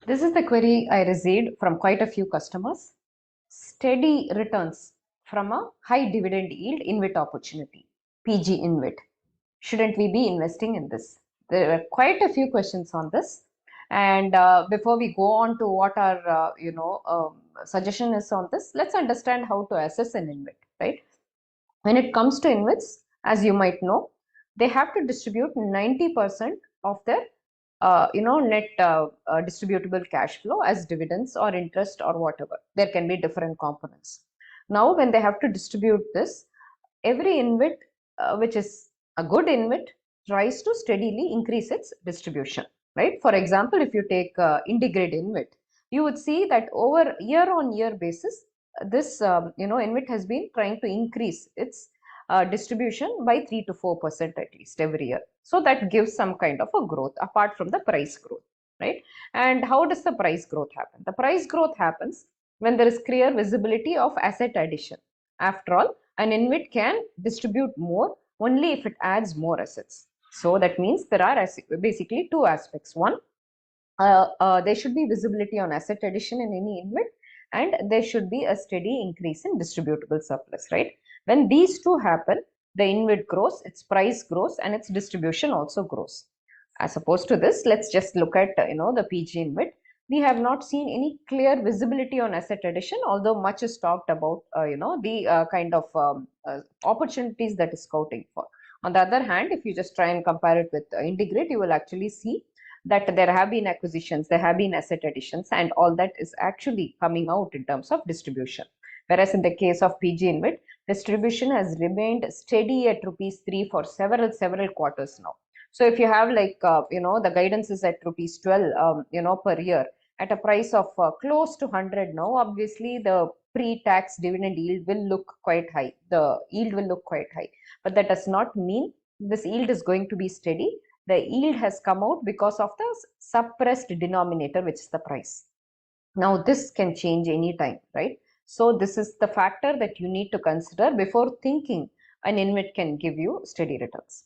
This is the query I received from quite a few customers. Steady returns from a high dividend yield InvIT opportunity, PG InvIT. Shouldn't we be investing in this? There are quite a few questions on this. And before we go on to what our suggestion is on this, let's understand how to assess an InvIT, right? When it comes to InvITs, as you might know, they have to distribute 90% of their net distributable cash flow as dividends or interest or whatever. There can be different components. Now, when they have to distribute this, every InvIT, which is a good InvIT, tries to steadily increase its distribution, right? For example, if you take IndiGrid InvIT, you would see that over year-on-year basis, this InvIT has been trying to increase its distribution by 3 to 4% at least every year. So that gives some kind of a growth apart from the price growth, right? And how does the price growth happen? The price growth happens when there is clear visibility of asset addition. After all, an InvIT can distribute more only if it adds more assets. So that means there are basically two aspects. One, there should be visibility on asset addition in any InvIT, and there should be a steady increase in distributable surplus, right? When these two happen, the InvIT grows, its price grows, and its distribution also grows. As opposed to this, let's just look at the PG InvIT. We have not seen any clear visibility on asset addition, although much is talked about the kind of opportunities that is scouting for. On the other hand, if you just try and compare it with IndiGrid, you will actually see that there have been acquisitions, there have been asset additions, and all that is actually coming out in terms of distribution. Whereas in the case of PG InvIT, distribution has remained steady at rupees 3 for several quarters now. So if you have the guidance is at rupees 12 per year at a price of close to 100 now, obviously the pre-tax dividend yield will look quite high. The yield will look quite high, but that does not mean this yield is going to be steady. The yield has come out because of the suppressed denominator, which is the price. Now this can change anytime, right? So this is the factor that you need to consider before thinking an InvIT can give you steady returns.